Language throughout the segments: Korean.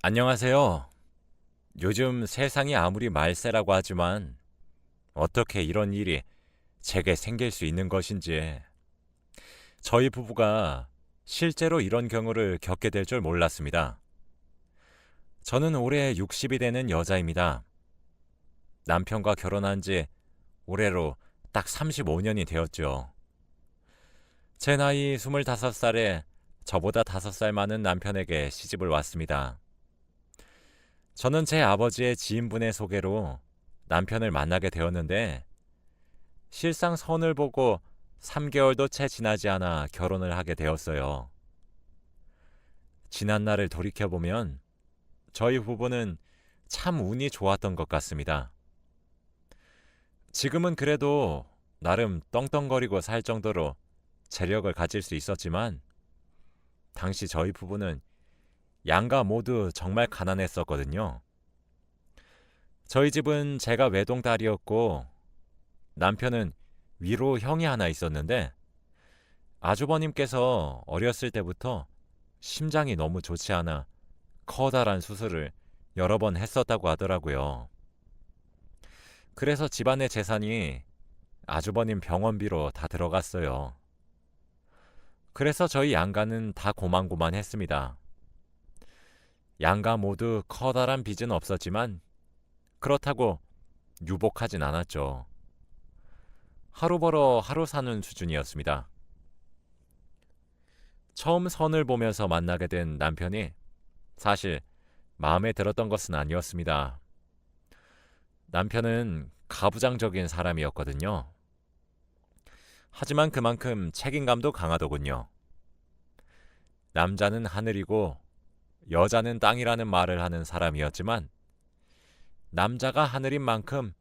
안녕하세요. 요즘 세상이 아무리 말세라고 하지만 어떻게 이런 일이 제게 생길 수 있는 것인지 저희 부부가 실제로 이런 경우를 겪게 될 줄 몰랐습니다. 저는 올해 60이 되는 여자입니다. 남편과 결혼한 지 올해로 딱 35년이 되었죠. 제 나이 25살에 저보다 5살 많은 남편에게 시집을 왔습니다. 저는 제 아버지의 지인분의 소개로 남편을 만나게 되었는데 실상 선을 보고 3개월도 채 지나지 않아 결혼을 하게 되었어요. 지난 날을 돌이켜보면 저희 부부는 참 운이 좋았던 것 같습니다. 지금은 그래도 나름 떵떵거리고 살 정도로 재력을 가질 수 있었지만 당시 저희 부부는 양가 모두 정말 가난했었거든요. 저희 집은 제가 외동딸이었고 남편은 위로 형이 하나 있었는데 아주버님께서 어렸을 때부터 심장이 너무 좋지 않아 커다란 수술을 여러 번 했었다고 하더라고요. 그래서 집안의 재산이 아주버님 병원비로 다 들어갔어요. 그래서 저희 양가는 다 고만고만했습니다. 양가 모두 커다란 빚은 없었지만 그렇다고 유복하진 않았죠. 하루 벌어 하루 사는 수준이었습니다. 처음 선을 보면서 만나게 된 남편이 사실 마음에 들었던 것은 아니었습니다. 남편은 가부장적인 사람이었거든요. 하지만 그만큼 책임감도 강하더군요. 남자는 하늘이고 여자는 땅이라는 말을 하는 사람이었지만 남자가 하늘인 만큼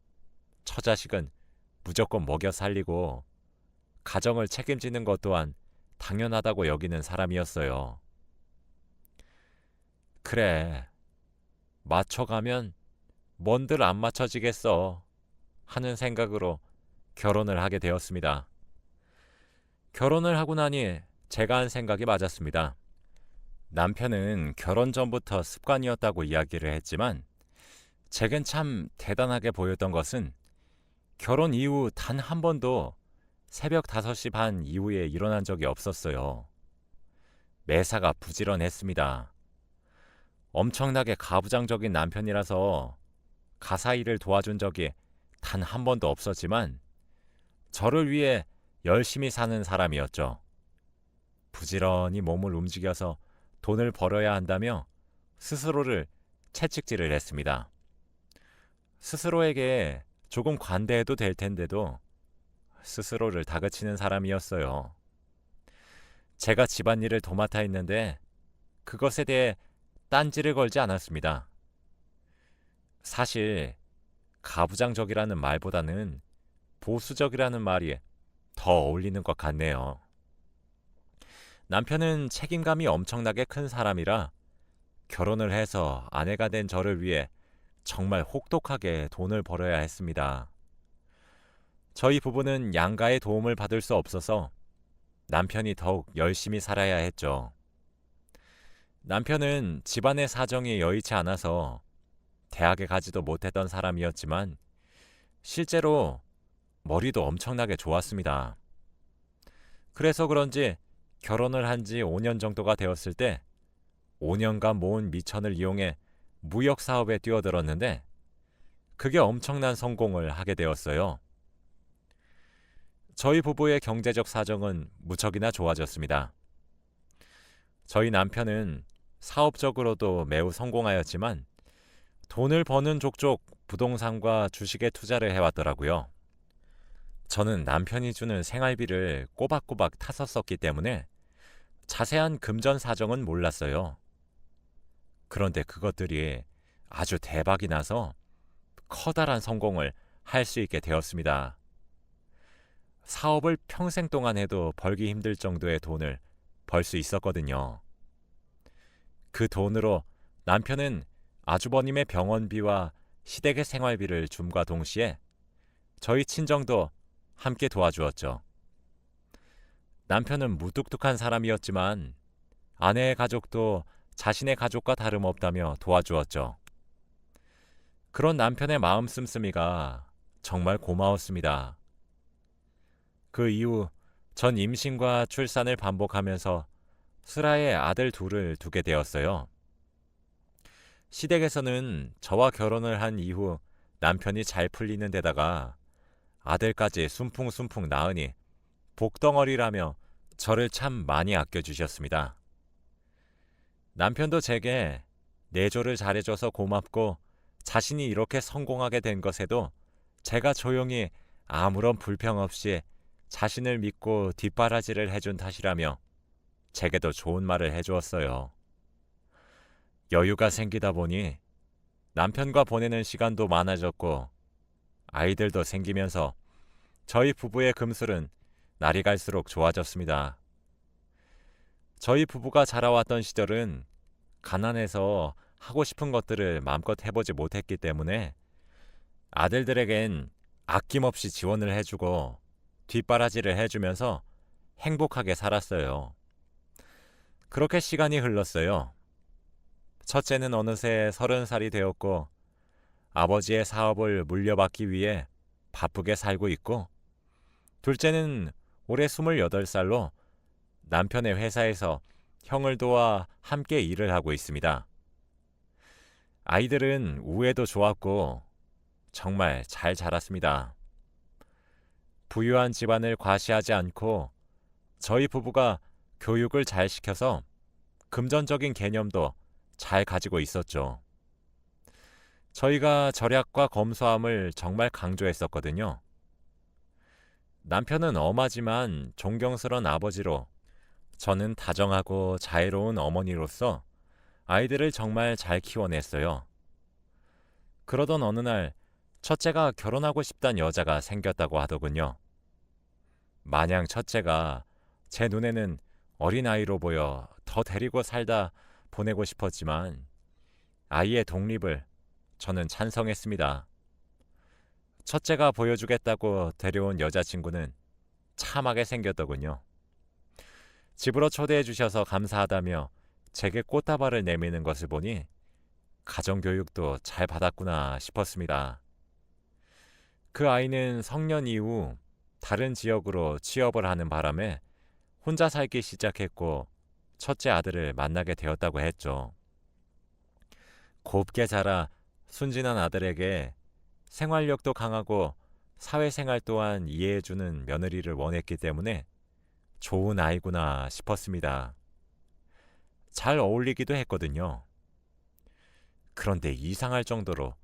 처자식은 무조건 먹여 살리고 가정을 책임지는 것 또한 당연하다고 여기는 사람이었어요. 그래, 맞춰가면 뭔들 안 맞춰지겠어 하는 생각으로 결혼을 하게 되었습니다. 결혼을 하고 나니 제가 한 생각이 맞았습니다. 남편은 결혼 전부터 습관이었다고 이야기를 했지만 제겐 참 대단하게 보였던 것은 결혼 이후 단 한 번도 새벽 5시 반 이후에 일어난 적이 없었어요. 매사가 부지런했습니다. 엄청나게 가부장적인 남편이라서 가사 일을 도와준 적이 단 한 번도 없었지만 저를 위해 열심히 사는 사람이었죠. 부지런히 몸을 움직여서 돈을 벌어야 한다며 스스로를 채찍질을 했습니다. 스스로에게 조금 관대해도 될 텐데도 스스로를 다그치는 사람이었어요. 제가 집안일을 도맡아 했는데 그것에 대해 딴지를 걸지 않았습니다. 사실 가부장적이라는 말보다는 보수적이라는 말이 더 어울리는 것 같네요. 남편은 책임감이 엄청나게 큰 사람이라 결혼을 해서 아내가 된 저를 위해 정말 혹독하게 돈을 벌어야 했습니다. 저희 부부는 양가의 도움을 받을 수 없어서 남편이 더욱 열심히 살아야 했죠. 남편은 집안의 사정이 여의치 않아서 대학에 가지도 못했던 사람이었지만 실제로 머리도 엄청나게 좋았습니다. 그래서 그런지 결혼을 한 지 5년 정도가 되었을 때 5년간 모은 미천을 이용해 무역 사업에 뛰어들었는데 그게 엄청난 성공을 하게 되었어요. 저희 부부의 경제적 사정은 무척이나 좋아졌습니다. 저희 남편은 사업적으로도 매우 성공하였지만 돈을 버는 족족 부동산과 주식에 투자를 해왔더라고요. 저는 남편이 주는 생활비를 꼬박꼬박 탔었었기 때문에 자세한 금전 사정은 몰랐어요. 그런데 그것들이 아주 대박이 나서 커다란 성공을 할 수 있게 되었습니다. 사업을 평생 동안 해도 벌기 힘들 정도의 돈을 벌 수 있었거든요. 그 돈으로 남편은 아주버님의 병원비와 시댁의 생활비를 줌과 동시에 저희 친정도 함께 도와주었죠. 남편은 무뚝뚝한 사람이었지만 아내의 가족도 자신의 가족과 다름없다며 도와주었죠. 그런 남편의 마음 씀씀이가 정말 고마웠습니다. 그 이후 전 임신과 출산을 반복하면서 슬하에 아들 둘을 두게 되었어요. 시댁에서는 저와 결혼을 한 이후 남편이 잘 풀리는 데다가 아들까지 순풍순풍 낳으니 복덩어리라며 저를 참 많이 아껴주셨습니다. 남편도 제게 내조를 잘해줘서 고맙고 자신이 이렇게 성공하게 된 것에도 제가 조용히 아무런 불평 없이 자신을 믿고 뒷바라지를 해준 탓이라며 제게도 좋은 말을 해주었어요. 여유가 생기다 보니 남편과 보내는 시간도 많아졌고 아이들도 생기면서 저희 부부의 금슬은 날이 갈수록 좋아졌습니다. 저희 부부가 자라왔던 시절은 가난해서 하고 싶은 것들을 마음껏 해보지 못했기 때문에 아들들에겐 아낌없이 지원을 해주고 뒷바라지를 해주면서 행복하게 살았어요. 그렇게 시간이 흘렀어요. 첫째는 어느새 30살이 되었고 아버지의 사업을 물려받기 위해 바쁘게 살고 있고 둘째는 올해 28살로 남편의 회사에서 형을 도와 함께 일을 하고 있습니다. 아이들은 우애도 좋았고 정말 잘 자랐습니다. 부유한 집안을 과시하지 않고 저희 부부가 교육을 잘 시켜서 금전적인 개념도 잘 가지고 있었죠. 저희가 절약과 검소함을 정말 강조했었거든요. 남편은 엄하지만 존경스러운 아버지로 저는 다정하고 자애로운 어머니로서 아이들을 정말 잘 키워냈어요. 그러던 어느 날 첫째가 결혼하고 싶단 여자가 생겼다고 하더군요. 마냥 첫째가 제 눈에는 어린아이로 보여 더 데리고 살다 보내고 싶었지만 아이의 독립을 저는 찬성했습니다. 첫째가 보여주겠다고 데려온 여자친구는 참하게 생겼더군요. 집으로 초대해 주셔서 감사하다며 제게 꽃다발을 내미는 것을 보니 가정교육도 잘 받았구나 싶었습니다. 그 아이는 성년 이후 다른 지역으로 취업을 하는 바람에 혼자 살기 시작했고 첫째 아들을 만나게 되었다고 했죠. 곱게 자라 순진한 아들에게 생활력도 강하고 사회생활 또한 이해해주는 며느리를 원했기 때문에 좋은 아이구나 싶었습니다. 잘 어울리기도 했거든요. 그런데 이상할 정도로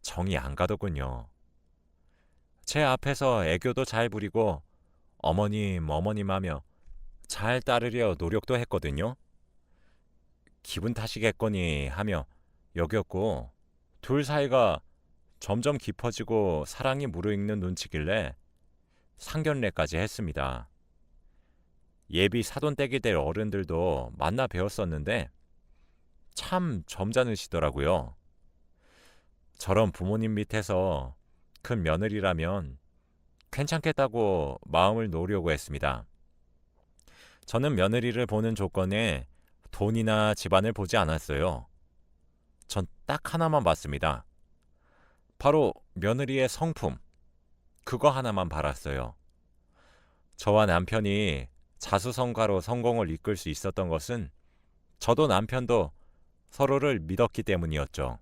정이 안 가더군요. 제 앞에서 애교도 잘 부리고 어머님 하며 잘 따르려 노력도 했거든요. 기분 탓이겠거니 하며 여겼고 둘 사이가 점점 깊어지고 사랑이 무르익는 눈치길래 상견례까지 했습니다. 예비 사돈댁이 될 어른들도 만나 뵈었었는데 참 점잖으시더라고요. 저런 부모님 밑에서 큰 며느리라면 괜찮겠다고 마음을 놓으려고 했습니다. 저는 며느리를 보는 조건에 돈이나 집안을 보지 않았어요. 전 딱 하나만 봤습니다. 바로 며느리의 성품, 그거 하나만 바랐어요. 저와 남편이 자수성가로 성공을 이끌 수 있었던 것은 저도 남편도 서로를 믿었기 때문이었죠.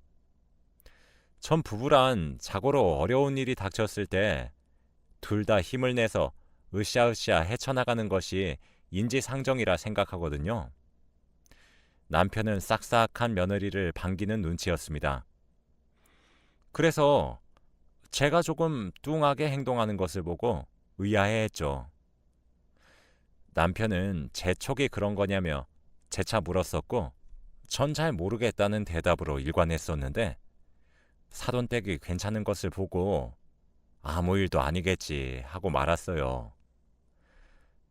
전 부부란 자고로 어려운 일이 닥쳤을 때 둘 다 힘을 내서 으쌰으쌰 헤쳐나가는 것이 인지상정이라 생각하거든요. 남편은 싹싹한 며느리를 반기는 눈치였습니다. 그래서 제가 조금 뚱하게 행동하는 것을 보고 의아해했죠. 남편은 제 촉이 그런 거냐며 재차 물었었고 전 잘 모르겠다는 대답으로 일관했었는데 사돈댁이 괜찮은 것을 보고 아무 일도 아니겠지 하고 말았어요.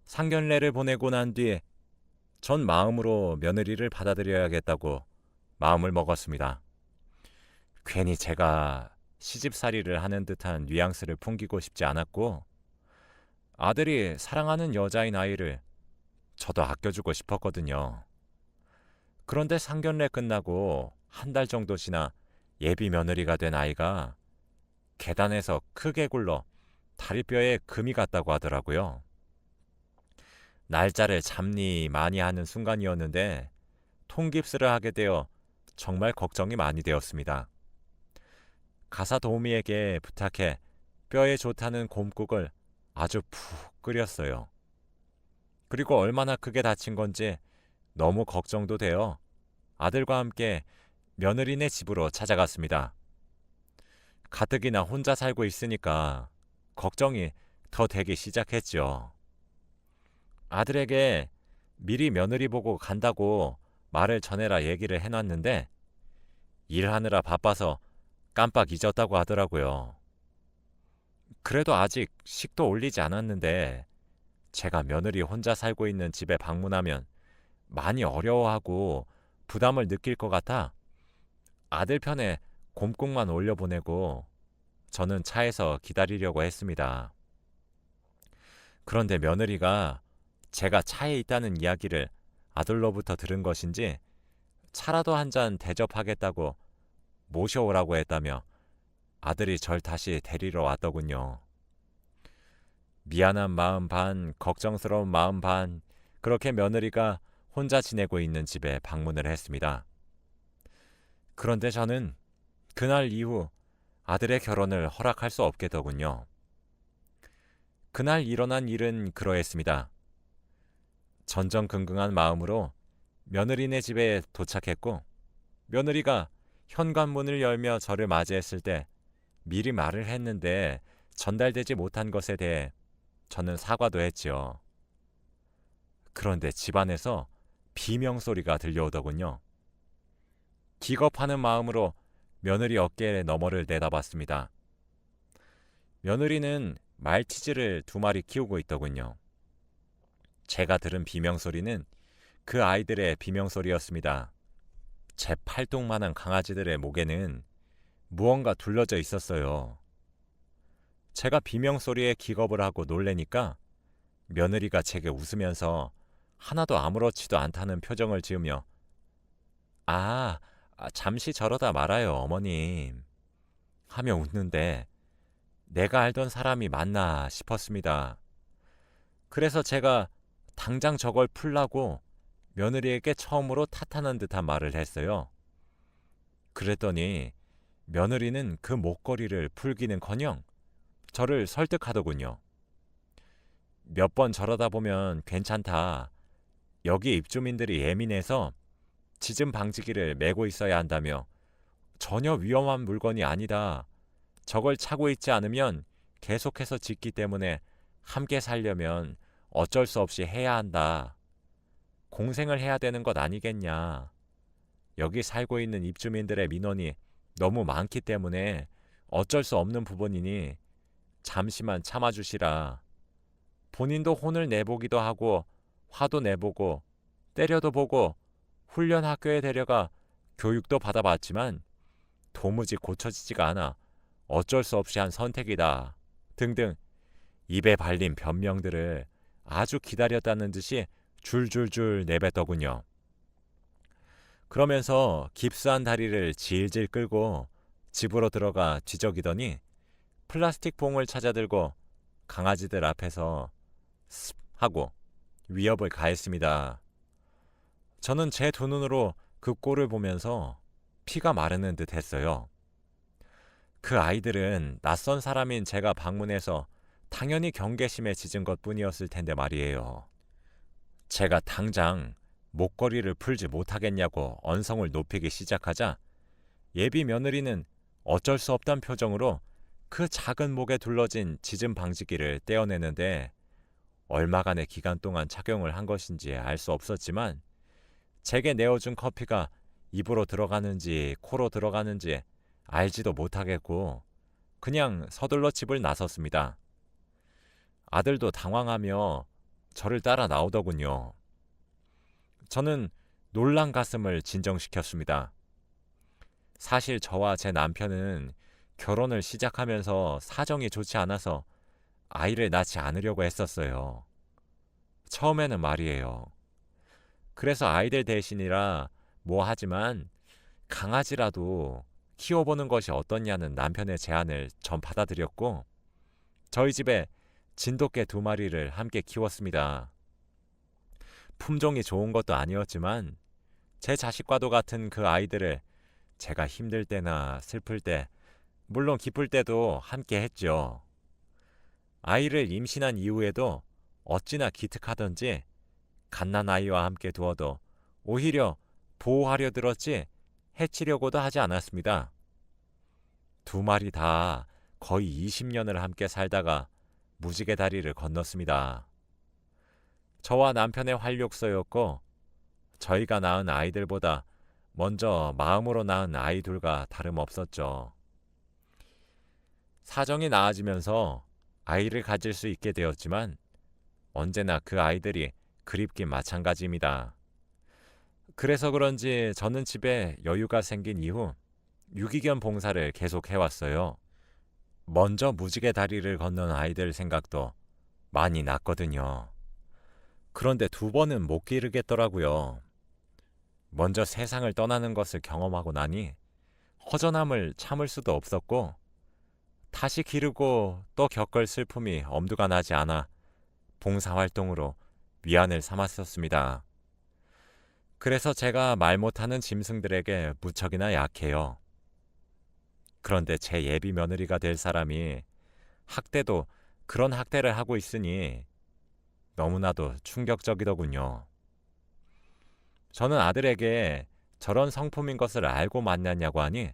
상견례를 보내고 난 뒤에 전 마음으로 며느리를 받아들여야겠다고 마음을 먹었습니다. 괜히 제가 시집살이를 하는 듯한 뉘앙스를 풍기고 싶지 않았고 아들이 사랑하는 여자인 아이를 저도 아껴주고 싶었거든요. 그런데 상견례 끝나고 한 달 정도 지나 예비 며느리가 된 아이가 계단에서 크게 굴러 다리뼈에 금이 갔다고 하더라고요. 날짜를 잡니 많이 하는 순간이었는데 통깁스를 하게 되어 정말 걱정이 많이 되었습니다. 가사 도우미에게 부탁해 뼈에 좋다는 곰국을 아주 푹 끓였어요. 그리고 얼마나 크게 다친 건지 너무 걱정도 되어 아들과 함께 며느리네 집으로 찾아갔습니다. 가뜩이나 혼자 살고 있으니까 걱정이 더 되기 시작했죠. 아들에게 미리 며느리 보고 간다고 말을 전해라 얘기를 해놨는데 일하느라 바빠서 깜빡 잊었다고 하더라고요. 그래도 아직 식도 올리지 않았는데 제가 며느리 혼자 살고 있는 집에 방문하면 많이 어려워하고 부담을 느낄 것 같아 아들 편에 곰국만 올려보내고 저는 차에서 기다리려고 했습니다. 그런데 며느리가 제가 차에 있다는 이야기를 아들로부터 들은 것인지 차라도 한 잔 대접하겠다고 모셔오라고 했다며 아들이 절 다시 데리러 왔더군요. 미안한 마음 반, 걱정스러운 마음 반, 그렇게 며느리가 혼자 지내고 있는 집에 방문을 했습니다. 그런데 저는 그날 이후 아들의 결혼을 허락할 수 없게 더군요. 그날 일어난 일은 그러했습니다. 전전긍긍한 마음으로 며느리네 집에 도착했고 며느리가 현관문을 열며 저를 맞이했을 때 미리 말을 했는데 전달되지 못한 것에 대해 저는 사과도 했지요. 그런데 집안에서 비명소리가 들려오더군요. 기겁하는 마음으로 며느리 어깨에 너머를 내다봤습니다. 며느리는 말티즈를 2마리 키우고 있더군요. 제가 들은 비명소리는 그 아이들의 비명소리였습니다. 제 팔뚝만한 강아지들의 목에는 무언가 둘러져 있었어요. 제가 비명소리에 기겁을 하고 놀래니까 며느리가 제게 웃으면서 하나도 아무렇지도 않다는 표정을 지으며 잠시 저러다 말아요, 어머님. 하며 웃는데 내가 알던 사람이 맞나 싶었습니다. 그래서 제가 당장 저걸 풀라고 며느리에게 처음으로 탓하는 듯한 말을 했어요. 그랬더니 며느리는 그 목걸이를 풀기는커녕 저를 설득하더군요. 몇 번 저러다 보면 괜찮다. 여기 입주민들이 예민해서 지진 방지기를 메고 있어야 한다며 전혀 위험한 물건이 아니다. 저걸 차고 있지 않으면 계속해서 짓기 때문에 함께 살려면 어쩔 수 없이 해야 한다. 공생을 해야 되는 것 아니겠냐. 여기 살고 있는 입주민들의 민원이 너무 많기 때문에 어쩔 수 없는 부분이니 잠시만 참아주시라. 본인도 혼을 내보기도 하고 화도 내보고 때려도 보고 훈련 학교에 데려가 교육도 받아봤지만 도무지 고쳐지지가 않아 어쩔 수 없이 한 선택이다. 등등 입에 발린 변명들을 아주 기다렸다는 듯이 줄줄줄 내뱉더군요. 그러면서 깁스한 다리를 질질 끌고 집으로 들어가 뒤적이더니 플라스틱 봉을 찾아들고 강아지들 앞에서 습 하고 위협을 가했습니다. 저는 제 두 눈으로 그 꼴을 보면서 피가 마르는 듯 했어요. 그 아이들은 낯선 사람인 제가 방문해서 당연히 경계심에 짖은 것뿐이었을 텐데 말이에요. 제가 당장 목걸이를 풀지 못하겠냐고 언성을 높이기 시작하자 예비 며느리는 어쩔 수 없단 표정으로 그 작은 목에 둘러진 짖음 방지기를 떼어내는데 얼마간의 기간 동안 착용을 한 것인지 알 수 없었지만 제게 내어준 커피가 입으로 들어가는지 코로 들어가는지 알지도 못하겠고 그냥 서둘러 집을 나섰습니다. 아들도 당황하며 저를 따라 나오더군요. 저는 놀란 가슴을 진정시켰습니다. 사실 저와 제 남편은 결혼을 시작하면서 사정이 좋지 않아서 아이를 낳지 않으려고 했었어요. 처음에는 말이에요. 그래서 아이들 대신이라 뭐 하지만 강아지라도 키워보는 것이 어떻냐는 남편의 제안을 전 받아들였고 저희 집에 진돗개 2마리를 함께 키웠습니다. 품종이 좋은 것도 아니었지만 제 자식과도 같은 그 아이들을 제가 힘들 때나 슬플 때, 물론 기쁠 때도 함께 했죠. 아이를 임신한 이후에도 어찌나 기특하던지 갓난아이와 함께 두어도 오히려 보호하려 들었지 해치려고도 하지 않았습니다. 2마리 다 거의 20년을 함께 살다가 무지개 다리를 건넜습니다. 저와 남편의 활력소였고 저희가 낳은 아이들보다 먼저 마음으로 낳은 아이들과 다름없었죠. 사정이 나아지면서 아이를 가질 수 있게 되었지만 언제나 그 아이들이 그립긴 마찬가지입니다. 그래서 그런지 저는 집에 여유가 생긴 이후 유기견 봉사를 계속 해왔어요. 먼저 무지개 다리를 건넌 아이들 생각도 많이 났거든요. 그런데 2번은 못 기르겠더라고요. 먼저 세상을 떠나는 것을 경험하고 나니 허전함을 참을 수도 없었고 다시 기르고 또 겪을 슬픔이 엄두가 나지 않아 봉사활동으로 위안을 삼았었습니다. 그래서 제가 말 못하는 짐승들에게 무척이나 약해요. 그런데 제 예비 며느리가 될 사람이 학대도 그런 학대를 하고 있으니 너무나도 충격적이더군요. 저는 아들에게 저런 성품인 것을 알고 만났냐고 하니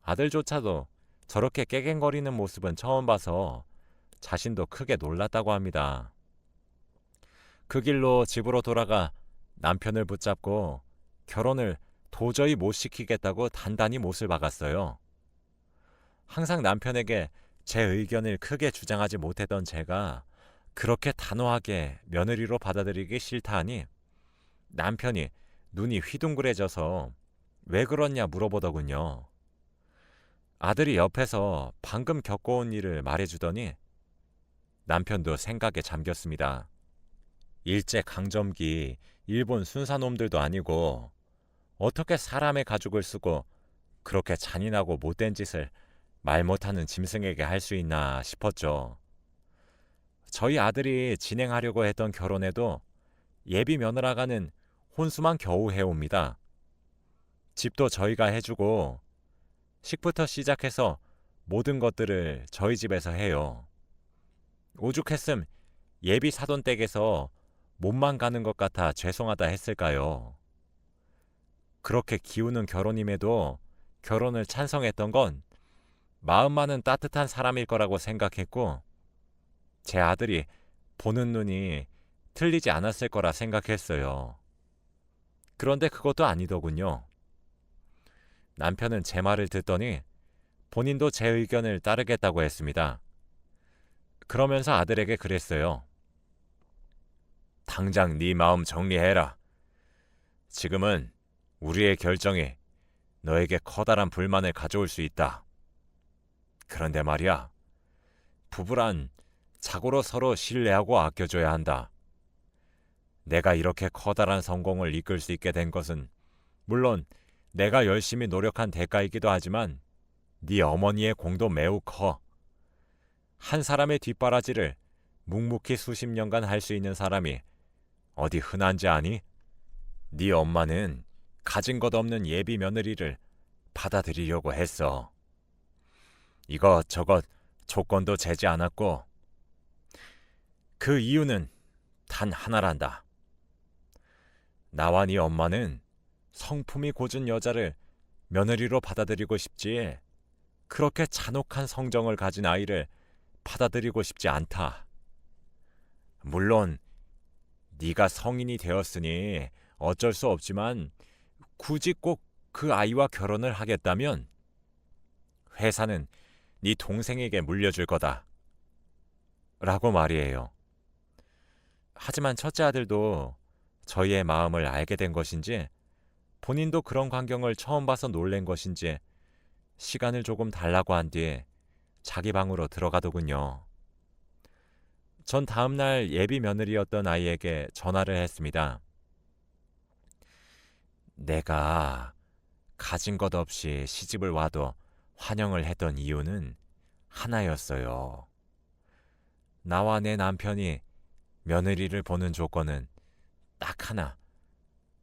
아들조차도 저렇게 깨갱거리는 모습은 처음 봐서 자신도 크게 놀랐다고 합니다. 그 길로 집으로 돌아가 남편을 붙잡고 결혼을 도저히 못 시키겠다고 단단히 못을 박았어요. 항상 남편에게 제 의견을 크게 주장하지 못했던 제가 그렇게 단호하게 며느리로 받아들이기 싫다 하니 남편이 눈이 휘둥그레져서 왜 그러냐 물어보더군요. 아들이 옆에서 방금 겪어온 일을 말해주더니 남편도 생각에 잠겼습니다. 일제강점기 일본 순사놈들도 아니고 어떻게 사람의 가죽을 쓰고 그렇게 잔인하고 못된 짓을 말 못하는 짐승에게 할 수 있나 싶었죠. 저희 아들이 진행하려고 했던 결혼에도 예비 며느라가는 혼수만 겨우 해옵니다. 집도 저희가 해주고 식부터 시작해서 모든 것들을 저희 집에서 해요. 오죽했음 예비 사돈댁에서 몸만 가는 것 같아 죄송하다 했을까요? 그렇게 기우는 결혼임에도 결혼을 찬성했던 건 마음만은 따뜻한 사람일 거라고 생각했고 제 아들이 보는 눈이 틀리지 않았을 거라 생각했어요. 그런데 그것도 아니더군요. 남편은 제 말을 듣더니 본인도 제 의견을 따르겠다고 했습니다. 그러면서 아들에게 그랬어요. 당장 네 마음 정리해라. 지금은 우리의 결정이 너에게 커다란 불만을 가져올 수 있다. 그런데 말이야, 부부란 자고로 서로 신뢰하고 아껴줘야 한다. 내가 이렇게 커다란 성공을 이끌 수 있게 된 것은 물론 내가 열심히 노력한 대가이기도 하지만 네 어머니의 공도 매우 커. 한 사람의 뒷바라지를 묵묵히 수십 년간 할 수 있는 사람이 어디 흔한지 아니? 네 엄마는 가진 것 없는 예비 며느리를 받아들이려고 했어. 이것저것 조건도 재지 않았고 그 이유는 단 하나란다. 나와 네 엄마는 성품이 고준 여자를 며느리로 받아들이고 싶지 그렇게 잔혹한 성정을 가진 아이를 받아들이고 싶지 않다. 물론 네가 성인이 되었으니 어쩔 수 없지만 굳이 꼭 그 아이와 결혼을 하겠다면 회사는 네 동생에게 물려줄 거다. 라고 말이에요. 하지만 첫째 아들도 저희의 마음을 알게 된 것인지 본인도 그런 광경을 처음 봐서 놀란 것인지 시간을 조금 달라고 한 뒤에 자기 방으로 들어가더군요. 전 다음날 예비 며느리였던 아이에게 전화를 했습니다. 내가 가진 것 없이 시집을 와도 환영을 했던 이유는 하나였어요. 나와 내 남편이 며느리를 보는 조건은 딱 하나,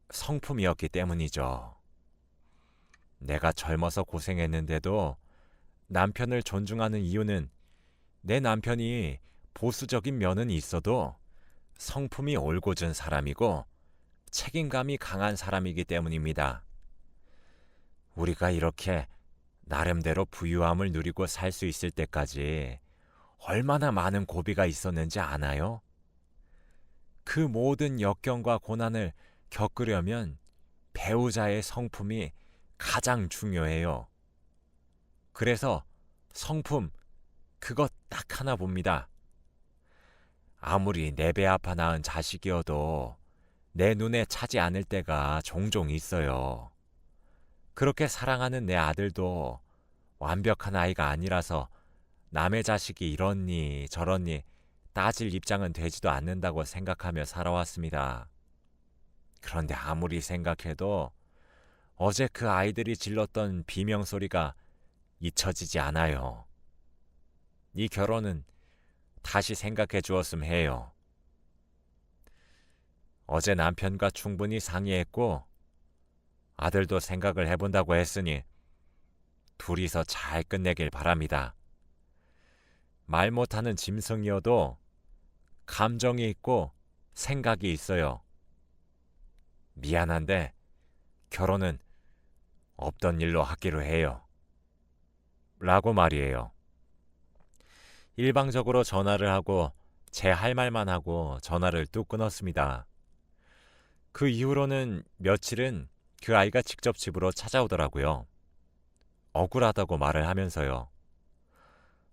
성품이었기 때문이죠. 내가 젊어서 고생했는데도 남편을 존중하는 이유는 내 남편이 보수적인 면은 있어도 성품이 올곧은 사람이고 책임감이 강한 사람이기 때문입니다. 우리가 이렇게 나름대로 부유함을 누리고 살 수 있을 때까지 얼마나 많은 고비가 있었는지 아나요? 그 모든 역경과 고난을 겪으려면 배우자의 성품이 가장 중요해요. 그래서 성품, 그것 딱 하나 봅니다. 아무리 내 배 아파 낳은 자식이어도 내 눈에 차지 않을 때가 종종 있어요. 그렇게 사랑하는 내 아들도 완벽한 아이가 아니라서 남의 자식이 이렇니 저렇니 따질 입장은 되지도 않는다고 생각하며 살아왔습니다. 그런데 아무리 생각해도 어제 그 아이들이 질렀던 비명소리가 잊혀지지 않아요. 이 결혼은 다시 생각해 주었음 해요. 어제 남편과 충분히 상의했고 아들도 생각을 해본다고 했으니 둘이서 잘 끝내길 바랍니다. 말 못하는 짐승이어도 감정이 있고 생각이 있어요. 미안한데 결혼은 없던 일로 하기로 해요. 라고 말이에요. 일방적으로 전화를 하고 제 할 말만 하고 전화를 뚝 끊었습니다. 그 이후로는 며칠은 그 아이가 직접 집으로 찾아오더라고요. 억울하다고 말을 하면서요.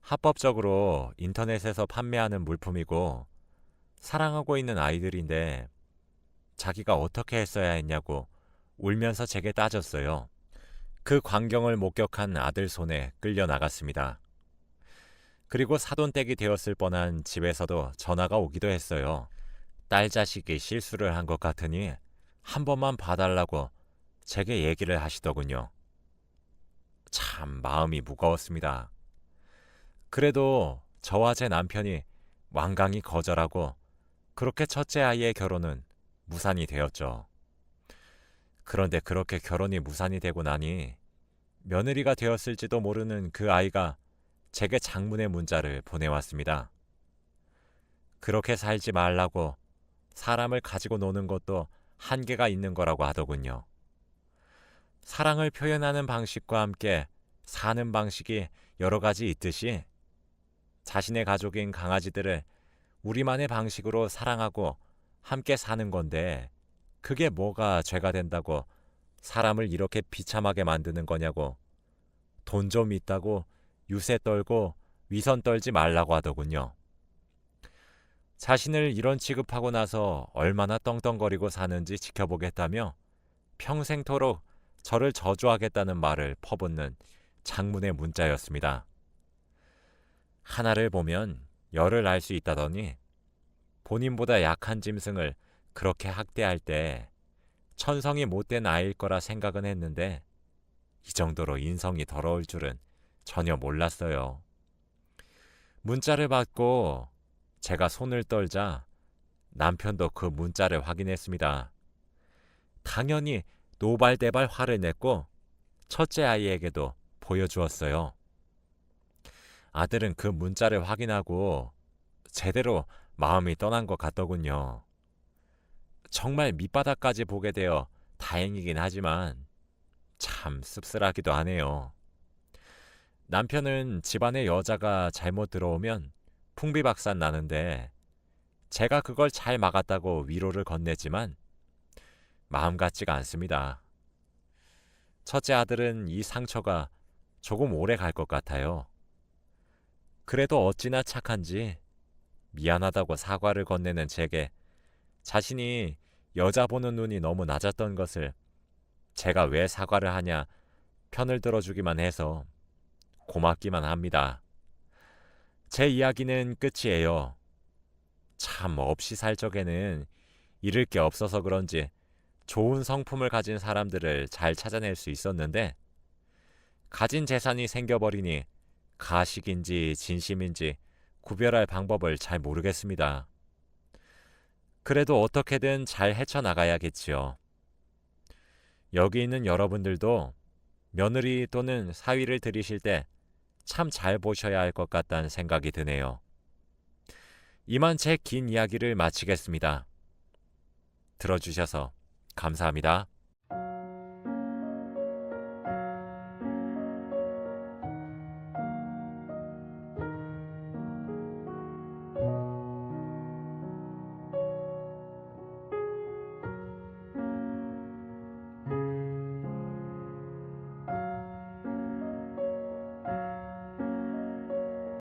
합법적으로 인터넷에서 판매하는 물품이고 사랑하고 있는 아이들인데 자기가 어떻게 했어야 했냐고 울면서 제게 따졌어요. 그 광경을 목격한 아들 손에 끌려 나갔습니다. 그리고 사돈댁이 되었을 뻔한 집에서도 전화가 오기도 했어요. 딸 자식이 실수를 한 것 같으니 한 번만 봐달라고 제게 얘기를 하시더군요. 참 마음이 무거웠습니다. 그래도 저와 제 남편이 완강히 거절하고 그렇게 첫째 아이의 결혼은 무산이 되었죠. 그런데 그렇게 결혼이 무산이 되고 나니 며느리가 되었을지도 모르는 그 아이가 제게 장문의 문자를 보내왔습니다. 그렇게 살지 말라고 사람을 가지고 노는 것도 한계가 있는 거라고 하더군요. 사랑을 표현하는 방식과 함께 사는 방식이 여러 가지 있듯이 자신의 가족인 강아지들을 우리만의 방식으로 사랑하고 함께 사는 건데 그게 뭐가 죄가 된다고 사람을 이렇게 비참하게 만드는 거냐고 돈 좀 있다고 유세 떨고 위선 떨지 말라고 하더군요. 자신을 이런 취급하고 나서 얼마나 떵떵거리고 사는지 지켜보겠다며 평생토록 저를 저주하겠다는 말을 퍼붓는 장문의 문자였습니다. 하나를 보면 열을 알 수 있다더니 본인보다 약한 짐승을 그렇게 학대할 때 천성이 못된 아이일 거라 생각은 했는데 이 정도로 인성이 더러울 줄은 전혀 몰랐어요. 문자를 받고 제가 손을 떨자 남편도 그 문자를 확인했습니다. 당연히 노발대발 화를 냈고 첫째 아이에게도 보여주었어요. 아들은 그 문자를 확인하고 제대로 마음이 떠난 것 같더군요. 정말 밑바닥까지 보게 되어 다행이긴 하지만 참 씁쓸하기도 하네요. 남편은 집안에 여자가 잘못 들어오면 풍비박산 나는데 제가 그걸 잘 막았다고 위로를 건네지만 마음 같지가 않습니다. 첫째 아들은 이 상처가 조금 오래 갈 것 같아요. 그래도 어찌나 착한지 미안하다고 사과를 건네는 제게 자신이 여자 보는 눈이 너무 낮았던 것을 제가 왜 사과를 하냐 편을 들어주기만 해서 고맙기만 합니다. 제 이야기는 끝이에요. 참 없이 살 적에는 잃을 게 없어서 그런지 좋은 성품을 가진 사람들을 잘 찾아낼 수 있었는데 가진 재산이 생겨버리니 가식인지 진심인지 구별할 방법을 잘 모르겠습니다. 그래도 어떻게든 잘 헤쳐나가야겠지요. 여기 있는 여러분들도 며느리 또는 사위를 들이실 때 참 잘 보셔야 할 것 같다는 생각이 드네요. 이만 제 긴 이야기를 마치겠습니다. 들어주셔서 감사합니다.